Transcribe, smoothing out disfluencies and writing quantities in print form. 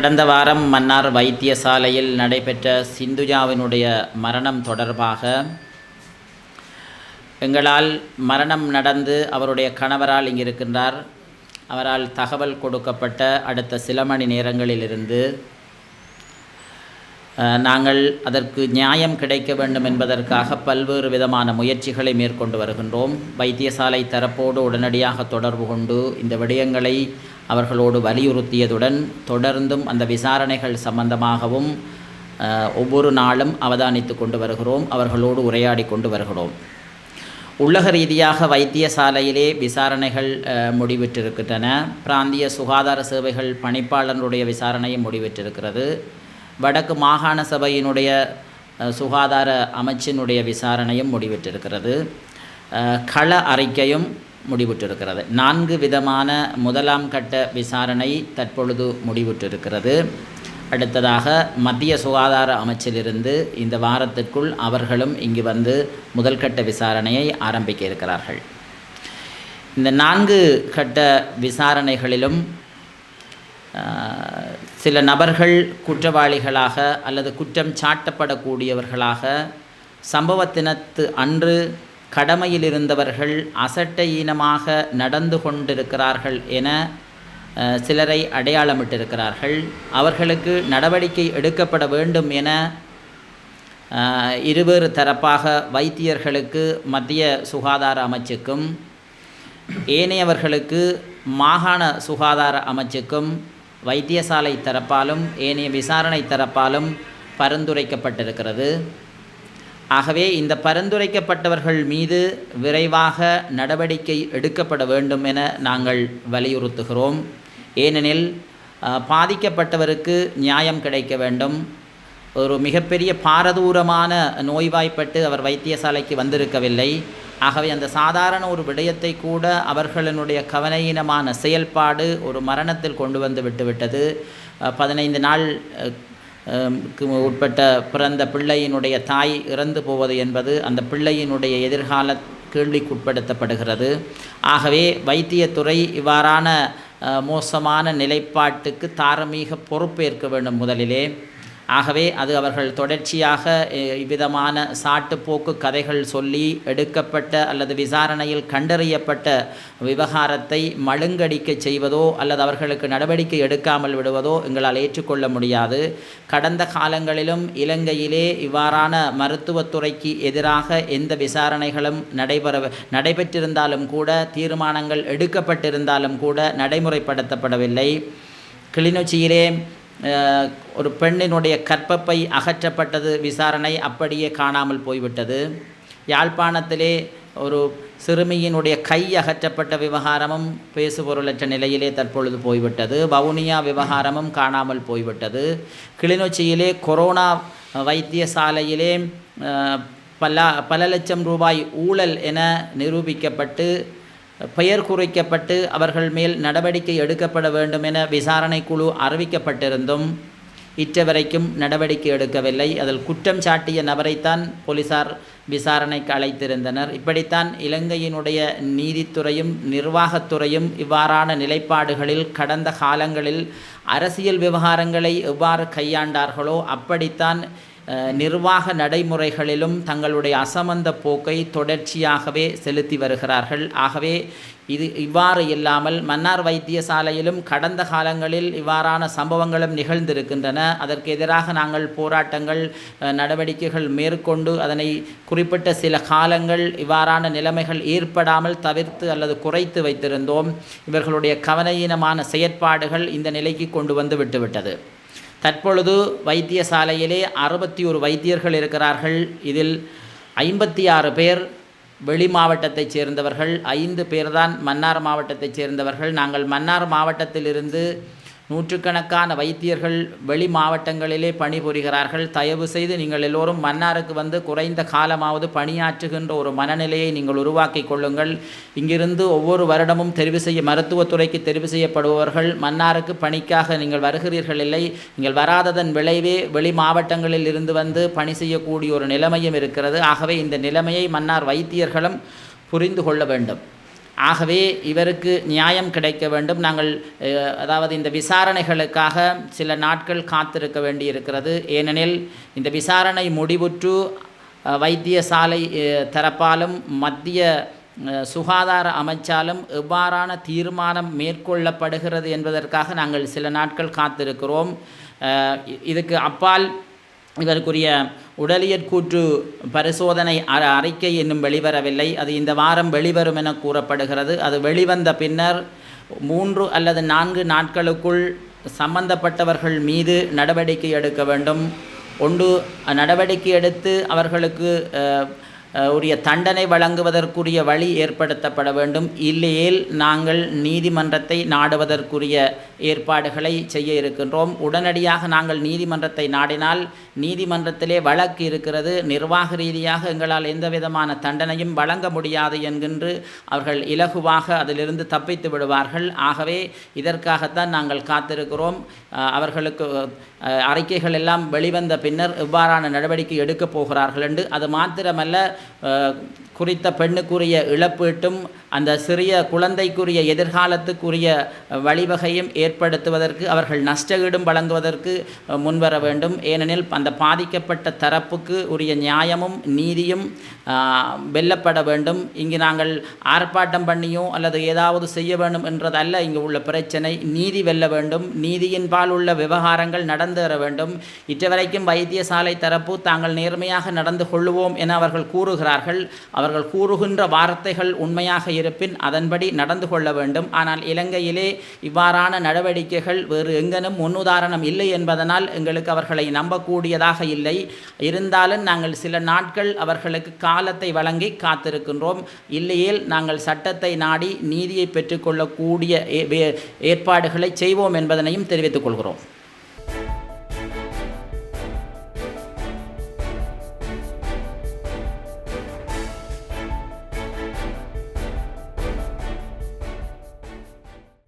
கடந்த வாரம் மன்னார் வைத்தியசாலையில் நடைபெற்ற சிந்துஜாவினுடைய மரணம் தொடர்பாக எங்களால் மரணம் நடந்து அவருடைய கணவரால் இங்கிருக்கின்றார், அவரால் தகவல் கொடுக்கப்பட்ட அடுத்த சில மணி நேரங்களிலிருந்து நாங்கள் அதற்கு நியாயம் கிடைக்க வேண்டும் என்பதற்காக பல்வேறு விதமான முயற்சிகளை மேற்கொண்டு வருகின்றோம். வைத்தியசாலை தரப்போடு உடனடியாக தொடர்பு கொண்டு இந்த விடயங்களை அவர்களோடு வலியுறுத்தியதுடன் தொடர்ந்தும் அந்த விசாரணைகள் சம்பந்தமாகவும் ஒவ்வொரு நாளும் அவதானித்து கொண்டு வருகிறோம், அவர்களோடு உரையாடி கொண்டு வருகிறோம். உள்ளக ரீதியாக வைத்தியசாலையிலே விசாரணைகள் முடிவிட்டிருக்கின்றன. பிராந்திய சுகாதார சேவைகள் பணிப்பாளருடைய விசாரணையும் முடிவிட்டிருக்கிறது. வடக்கு மாகாண சபையினுடைய சுகாதார அமைச்சினுடைய விசாரணையும் முடிவிட்டிருக்கிறது. கள அறிக்கையும் முடிவிட்டிருக்கிறது. 4 விதமான முதலாம் கட்ட விசாரணை தற்பொழுது முடிவிட்டிருக்கிறது. அடுத்ததாக மத்திய சுகாதார அமைச்சிலிருந்து இந்த வாரத்திற்குள் அவர்களும் இங்கு வந்து முதல் கட்ட விசாரணையை ஆரம்பிக்க இருக்கிறார்கள். இந்த 4 கட்ட விசாரணைகளிலும் சில நபர்கள் குற்றவாளிகளாக அல்லது குற்றம் சாட்டப்படக்கூடியவர்களாக சம்பவத்தினத்து அன்று கடமையில் இருந்தவர்கள் அசட்டையீனமாக நடந்து கொண்டிருக்கிறார்கள் என சிலரை அடையாளமிட்டிருக்கிறார்கள். அவர்களுக்கு நடவடிக்கை எடுக்கப்பட வேண்டும் என இருவேறு தரப்பாக வைத்தியர்களுக்கு மத்திய சுகாதார அமைச்சுக்கும் ஏனையவர்களுக்கு மாகாண சுகாதார அமைச்சுக்கும் வைத்தியசாலை தரப்பாலும் ஏனைய விசாரணை தரப்பாலும் பரிந்துரைக்கப்பட்டிருக்கிறது. ஆகவே இந்த பரிந்துரைக்கப்பட்டவர்கள் மீது விரைவாக நடவடிக்கை எடுக்கப்பட வேண்டும் என நாங்கள் வலியுறுத்துகிறோம். ஏனெனில் பாதிக்கப்பட்டவருக்கு நியாயம் கிடைக்க வேண்டும். ஒரு மிகப்பெரிய பாரதூரமான நோய்வாய்ப்பட்டு அவர் வைத்தியசாலைக்கு வந்திருக்கவில்லை. ஆகவே அந்த சாதாரண ஒரு விடயத்தை கூட அவர்களினுடைய கவனையினமான செயல்பாடு ஒரு மரணத்தில் கொண்டு வந்து விட்டுவிட்டது. 15 நாள் உட்பட்ட பிறந்த பிள்ளையினுடைய தாய் இறந்து போவது என்பது அந்த பிள்ளையினுடைய எதிர்கால கேள்விக்குட்படுத்தப்படுகிறது. ஆகவே வைத்தியத்துறை இவ்வாறான மோசமான நிலைப்பாட்டுக்கு தார்மீக பொறுப்பேற்க வேண்டும் முதலிலே. ஆகவே அது அவர்கள் தொடர்ச்சியாக இவ்விதமான சாட்டுப்போக்கு கதைகள் சொல்லி எடுக்கப்பட்ட அல்லது விசாரணையில் கண்டறியப்பட்ட விவகாரத்தை மழுங்கடிக்க செய்வதோ அல்லது அவர்களுக்கு நடவடிக்கை எடுக்காமல் விடுவதோ எங்களால் ஏற்றுக்கொள்ள முடியாது. கடந்த காலங்களிலும் இலங்கையிலே இவ்வாறான மருத்துவத்துறைக்கு எதிராக எந்த விசாரணைகளும் நடைபெற்றிருந்தாலும் கூட, தீர்மானங்கள் எடுக்கப்பட்டிருந்தாலும் கூட நடைமுறைப்படுத்தப்படவில்லை. கிளிநொச்சியிலே ஒரு பெண்ணினுடைய கற்பப்பை அகற்றப்பட்டது, விசாரணை அப்படியே காணாமல் போய்விட்டது. யாழ்ப்பாணத்திலே ஒரு சிறுமியினுடைய கை அகற்றப்பட்ட விவகாரமும் பேசுபொருளற்ற நிலையிலே தற்பொழுது போய்விட்டது. வவுனியா விவகாரமும் காணாமல் போய்விட்டது. கிளிநொச்சியிலே கொரோனா வைத்தியசாலையிலே பல லட்சம் ரூபாய் ஊழல் என நிரூபிக்கப்பட்டு பெயர் குறிக்கப்பட்டு அவர்கள் மேல் நடவடிக்கை எடுக்கப்பட வேண்டும் என விசாரணை குழு அறிவிக்கப்பட்டிருந்தும் இற்றவரைக்கும் நடவடிக்கை எடுக்கவில்லை. அதில் குற்றம் சாட்டிய நபரைத்தான் போலீசார் விசாரணைக்கு அழைத்திருந்தனர். இப்படித்தான் இலங்கையினுடைய நீதித்துறையும் நிர்வாகத்துறையும் இவ்வாறான நிலைப்பாடுகளில் கடந்த காலங்களில் அரசியல் விவகாரங்களை எவ்வாறு கையாண்டார்களோ அப்படித்தான் நிர்வாக நடைமுறைகளிலும் தங்களுடைய அசமந்த போக்கை தொடர்ச்சியாகவே செலுத்தி வருகிறார்கள். ஆகவே இது இவ்வாறு இல்லாமல் மன்னார் வைத்தியசாலையிலும் கடந்த காலங்களில் இவ்வாறான சம்பவங்களும் நிகழ்ந்திருக்கின்றன. அதற்கு எதிராக நாங்கள் போராட்டங்கள் நடவடிக்கைகள் மேற்கொண்டு அதனை குறிப்பிட்ட சில காலங்கள் இவ்வாறான நிலைமைகள் ஏற்படாமல் தவிர்த்து அல்லது குறைத்து வைத்திருந்தோம். இவர்களுடைய கவனயீனமான செயற்பாடுகள் இந்த நிலைக்கு கொண்டு வந்து விட்டுவிட்டது. தற்பொழுது வைத்தியசாலையிலே 61 வைத்தியர்கள் இருக்கிறார்கள். இதில் 56 பேர் வெளி மாவட்டத்தைச் சேர்ந்தவர்கள், 5 பேர்தான் மன்னார் மாவட்டத்தைச் சேர்ந்தவர்கள். நாங்கள் மன்னார் மாவட்டத்திலிருந்து நூற்றுக்கணக்கான வைத்தியர்கள் வெளி மாவட்டங்களிலே பணிபுரிகிறார்கள். தயவு செய்து நீங்கள் எல்லோரும் மன்னாருக்கு வந்து குறைந்த காலமாவது பணியாற்றுகின்ற ஒரு மனநிலையை நீங்கள் உருவாக்கி கொள்ளுங்கள். இங்கிருந்து ஒவ்வொரு வருடமும் மருத்துவத்துறைக்கு தெரிவு செய்யப்படுபவர்கள் மன்னாருக்கு பணிக்காக நீங்கள் வருகிறீர்கள் இல்லை. நீங்கள் வராததன் விளைவே வெளி மாவட்டங்களில் இருந்து வந்து பணி செய்யக்கூடிய ஒரு நிலைமையும் இருக்கிறது. ஆகவே இந்த நிலைமையை மன்னார் வைத்தியர்களும் புரிந்து கொள்ள வேண்டும். ஆகவே இவருக்கு நியாயம் கிடைக்க வேண்டும். நாங்கள் அதாவது இந்த விசாரணைகளுக்காக சில நாட்கள் காத்திருக்க வேண்டியிருக்கிறது. ஏனெனில் இந்த விசாரணை முடிவுற்று வைத்தியசாலை தரப்பாலும் மத்திய சுகாதார அமைச்சாலும் எவ்வாறான தீர்மானம் மேற்கொள்ளப்படுகிறது என்பதற்காக நாங்கள் சில நாட்கள் காத்திருக்கிறோம். இதுக்கு அப்பால் இவருக்குரிய உடலியற் கூற்று பரிசோதனை அறிக்கை இன்னும் வெளிவரவில்லை. அது இந்த வாரம் வெளிவரும் என கூறப்படுகிறது. அது வெளிவந்த பின்னர் 3 அல்லது 4 நாட்களுக்குள் சம்பந்தப்பட்டவர்கள் மீது நடவடிக்கை எடுக்க வேண்டும். ஒன்று நடவடிக்கை எடுத்து அவர்களுக்கு உரிய தண்டனை வழங்குவதற்குரிய வழி ஏற்படுத்தப்பட வேண்டும். இல்லையேல் நாங்கள் நீதிமன்றத்தை நாடுவதற்குரிய ஏற்பாடுகளை செய்ய இருக்கின்றோம். உடனடியாக நாங்கள் நீதிமன்றத்தை நாடினால் நீதிமன்றத்திலே வழக்கு இருக்கிறது, நிர்வாக ரீதியாக எங்களால் எந்த விதமான தண்டனையும் வழங்க முடியாது என்கின்ற அவர்கள் இலகுவாக அதிலிருந்து தப்பித்து விடுவார்கள். ஆகவே இதற்காகத்தான் நாங்கள் காத்திருக்கிறோம். அவர்களுக்கு அறிக்கைகள் எல்லாம் வெளிவந்த பின்னர் எவ்வாறான நடவடிக்கை எடுக்கப் போகிறார்கள் என்று. அது மாத்திரமல்ல, குறித்த பெண்ணுக்குரிய இழப்பீட்டும் அந்த சிறிய குழந்தைக்குரிய எதிர்காலத்துக்குரிய வழிவகையும் ஏற்படுத்துவதற்கு அவர்கள் நஷ்டஈடும் வழங்குவதற்கு முன்வர வேண்டும். ஏனெனில் அந்த பாதிக்கப்பட்ட தரப்புக்கு உரிய நியாயமும் நீதியும் வெல்லப்பட வேண்டும். இங்கு நாங்கள் ஆர்ப்பாட்டம் பண்ணியோ அல்லது ஏதாவது செய்ய வேண்டும் என்றதல்ல இங்கு உள்ள பிரச்சனை. நீதி வெல்ல வேண்டும். நீதியின் பால் உள்ள விவகாரங்கள் நடந்தேற வேண்டும். இற்றவரைக்கும் வைத்தியசாலை தரப்பு தாங்கள் நேர்மையாக நடந்து கொள்ளுவோம் என அவர்கள் கூறுகிறார்கள். அவர்கள் கூறுகின்ற வார்த்தைகள் உண்மையாக இருப்பின் அதன்படி நடந்து கொள்ள வேண்டும். ஆனால் இலங்கையிலே இவ்வாறான நடவடிக்கைகள் வேறு எங்கனும் முன்னுதாரணம் இல்லை என்பதனால் எங்களுக்கு அவர்களை நம்பக்கூடியதாக இல்லை. இருந்தாலும் நாங்கள் சில நாட்கள் அவர்களுக்கு காலத்தை வழங்கி காத்திருக்கின்றோம். இல்லையேல் நாங்கள் சட்டத்தை நாடி நீதியை பெற்றுக்கொள்ளக்கூடிய ஏற்பாடுகளை செய்வோம் என்பதனையும் தெரிவித்துக் கொள்கிறோம்.